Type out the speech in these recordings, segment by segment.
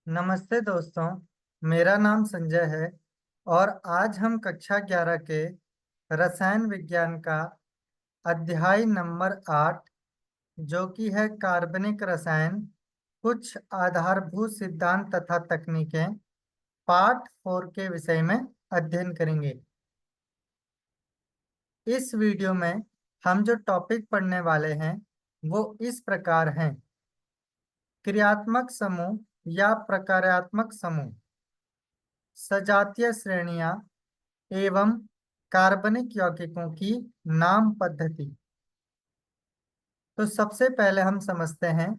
नमस्ते दोस्तों। मेरा नाम संजय है और आज हम कक्षा 11 के रसायन विज्ञान का अध्याय नंबर 8 जो कि है कार्बनिक रसायन, कुछ आधारभूत सिद्धांत तथा तकनीकें, पार्ट 4 के विषय में अध्ययन करेंगे। इस वीडियो में हम जो टॉपिक पढ़ने वाले हैं वो इस प्रकार हैं: क्रियात्मक समूह या प्रकार्यात्मक समूह, सजातीय श्रेणियां एवं कार्बनिक यौगिकों की नाम पद्धति। तो सबसे पहले हम समझते हैं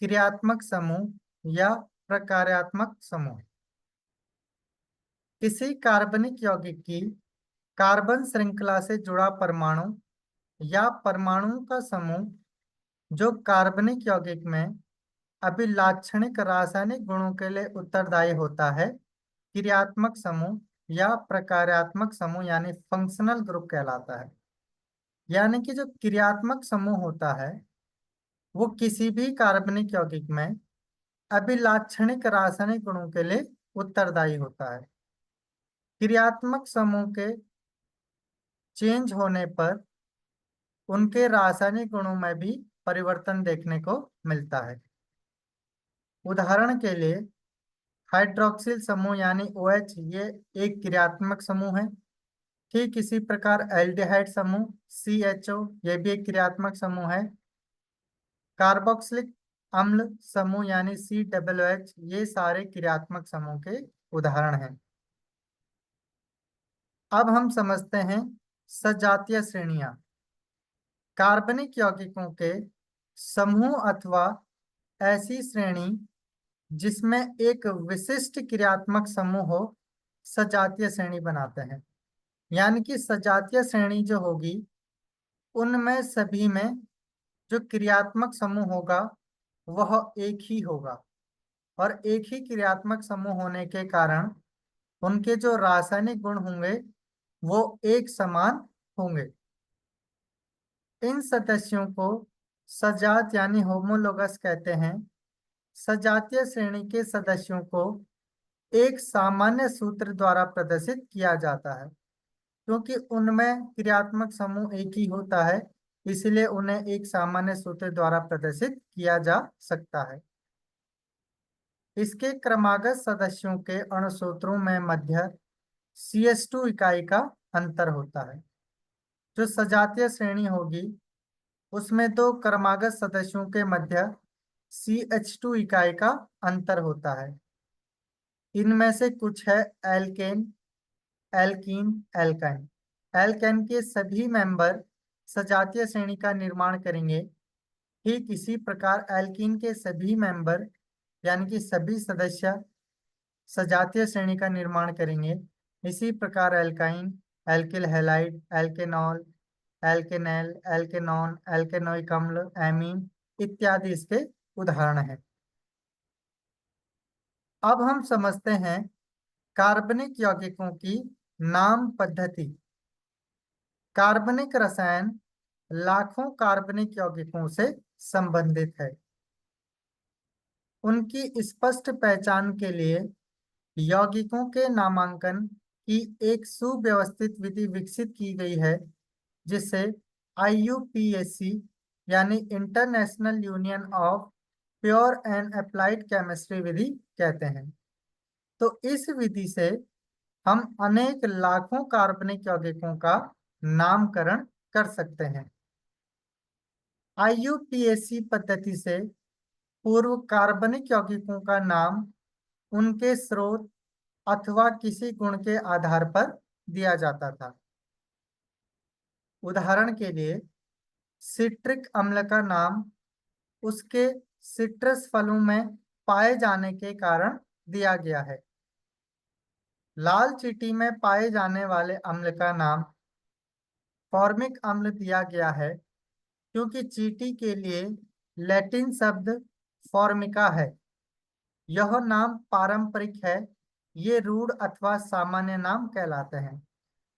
क्रियात्मक समूह या प्रकार्यात्मक समूह। किसी कार्बनिक यौगिक की कार्बन श्रृंखला से जुड़ा परमाणु या परमाणुओं का समूह जो कार्बनिक यौगिक में अभिलाक्षणिक रासायनिक गुणों के लिए उत्तरदायी होता है, क्रियात्मक समूह या प्रकार्यात्मक समूह यानी फंक्शनल ग्रुप कहलाता है। यानी कि जो क्रियात्मक समूह होता है वो किसी भी कार्बनिक यौगिक में अभिलाक्षणिक रासायनिक गुणों के लिए उत्तरदायी होता है। क्रियात्मक समूह के चेंज होने पर उनके रासायनिक गुणों में भी परिवर्तन देखने को मिलता है। उदाहरण के लिए हाइड्रोक्सिल समूह यानी OH ये एक क्रियात्मक समूह है। ठीक इसी प्रकार एल्डिहाइड समूह CHO ये भी एक क्रियात्मक समूह है। कार्बोक्सिलिक अम्ल समूह यानी COOH ये सारे क्रियात्मक समूह के उदाहरण हैं। अब हम समझते हैं सजातीय श्रेणियां। कार्बनिक यौगिकों के समूह अथवा ऐसी श्रेणी जिसमें एक विशिष्ट क्रियात्मक समूह हो, सजातीय श्रेणी बनाते हैं। यानी कि सजातीय श्रेणी जो होगी उनमें सभी में जो क्रियात्मक समूह होगा वह एक ही होगा और एक ही क्रियात्मक समूह होने के कारण उनके जो रासायनिक गुण होंगे वो एक समान होंगे। इन सदस्यों को सजात यानी होमोलोगस कहते हैं। सजातीय श्रेणी के सदस्यों को एक सामान्य सूत्र द्वारा प्रदर्शित किया जाता है। क्योंकि उनमें क्रियात्मक समूह एक ही होता है इसलिए उन्हें एक सामान्य सूत्र द्वारा प्रदर्शित किया जा सकता है। इसके क्रमागत सदस्यों के अणुसूत्रों में मध्य CH2 इकाई का अंतर होता है। जो सजातीय श्रेणी होगी उसमें दो क्रमागत सदस्यों के मध्य CH2 इकाई का अंतर होता है। इनमें से कुछ है एल्केन, एल्कीन, एल्काइन। एल्केन के सभी मेंबर सजातीय श्रेणी का निर्माण करेंगे। ठीक इसी प्रकार एल्कीन के सभी मेंबर यानी कि सभी सदस्य सजातीय श्रेणी का निर्माण करेंगे। इसी प्रकार एल्काइन, एल्किल हैलाइड, एल्केनॉल, एल्केनेल, एल्केनॉन, एल्केनोइक अम्ल, एमीन इत्यादि इसके उदाहरण हैं। अब हम समझते हैं कार्बनिक यौगिकों की नाम पद्धति। कार्बनिक रसायन लाखों कार्बनिक यौगिकों से संबंधित है। उनकी स्पष्ट पहचान के लिए यौगिकों के नामांकन की एक सुव्यवस्थित विधि विकसित की गई है जिसे IUPAC यानी international union of pure and applied chemistry विधि कहते हैं। तो इस विधि से हम अनेक लाखों कार्बनिक यौगिकों का नामकरण कर सकते हैं। IUPAC पद्धति से पूर्व कार्बनिक यौगिकों का नाम उनके स्रोत अथवा किसी गुण के आधार पर दिया जाता था। उदाहरण के लिए सिट्रिक अम्ल का नाम उसके सिट्रस फलों में पाए जाने के कारण दिया गया है। लाल चींटी में पाए जाने वाले अम्ल का नाम फॉर्मिक अम्ल दिया गया है क्योंकि चींटी के लिए लैटिन शब्द फॉर्मिका है। यह नाम पारंपरिक है, ये रूढ़ अथवा सामान्य नाम कहलाते हैं।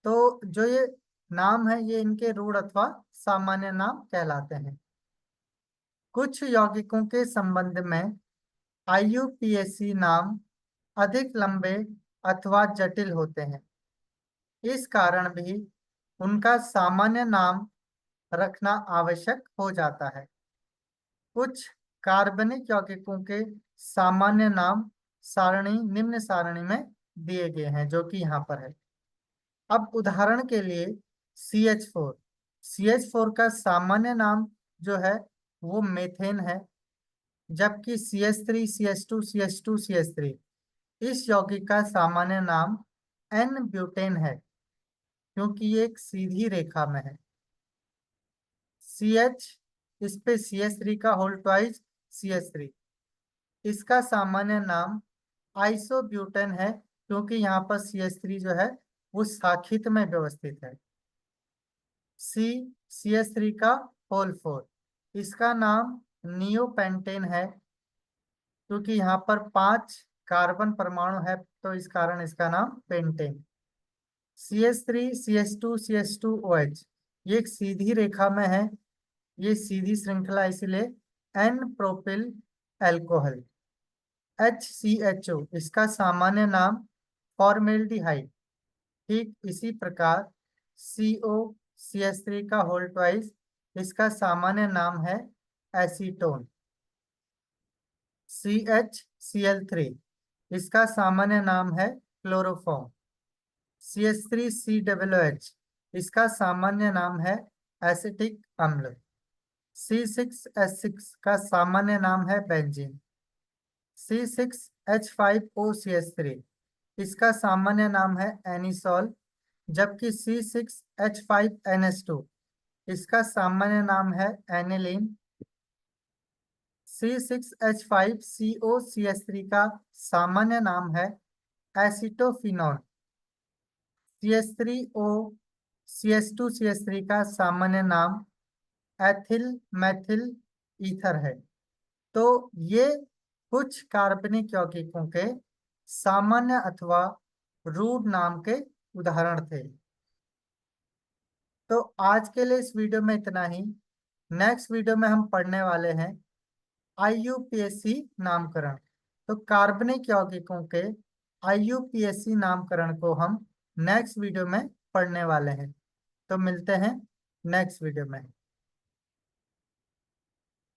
तो जो ये नाम है ये इनके रूढ़ अथवा सामान्य नाम कहलाते हैं। कुछ यौगिकों के संबंध में IUPAC नाम अधिक लंबे अथवा जटिल होते हैं। इस कारण भी उनका सामान्य नाम रखना आवश्यक हो जाता है। कुछ कार्बनिक यौगिकों के सामान्य नाम सारणी निम्न सारणी में दिए गए हैं, जो कि यहाँ पर है। अब उदाहरण के लिए CH4। CH4 का सामान्य नाम जो है वो मेथेन है, जबकि CH3 CH2 CH2 CH3 इस यौगिक का सामान्य नाम N ब्यूटेन है, क्योंकि ये एक सीधी रेखा में है। CH इस पे CH3 का होल ट्वाइस CH3, इसका सामान्य नाम आइसोब्यूटेन है, क्योंकि यहाँ पर CH3 जो है वो साखित में व्यवस्थित है। CH3 का होल 4, इसका नाम नियोपेंटेन है, क्योंकि यहाँ पर 5 कार्बन परमाणु है, तो इस कारण इसका नाम पेंटेन। CH3 CH2 CH2OH ये एक सीधी रेखा में है, ये सीधी श्रृंखला, इसलिए N प्रोपिल एल्कोहल। HCHO इसका सामान्य नाम फॉर्मेल्डिहाइड। ठीक इसी प्रकार COCH3 का होल ट्वाइस, इसका सामान्य नाम है एसीटोन। CHCl3 इसका सामान्य नाम है क्लोरोफॉर्म। CH3COOH इसका सामान्य नाम है एसिटिक अम्ल। C6H6 का सामान्य नाम है बेंजीन। C6H5OCH3 इसका सामान्य नाम है एनिसॉल, जबकि C6H5NH2 इसका सामान्य नाम है एनिलीन। C6H5COCH3 का सामान्य नाम है एसिटोफिनॉन। CH3O CH2CH3 का सामान्य नाम एथिल मैथिल ईथर है। तो ये कुछ कार्बनिक यौगिकों के सामान्य अथवा रूढ़ नाम के उदाहरण थे। तो आज के लिए इस वीडियो में इतना ही। नेक्स्ट वीडियो में हम पढ़ने वाले हैं IUPAC नामकरण। तो कार्बनिक यौगिकों के IUPAC नामकरण को हम नेक्स्ट वीडियो में पढ़ने वाले हैं। तो मिलते हैं नेक्स्ट वीडियो में।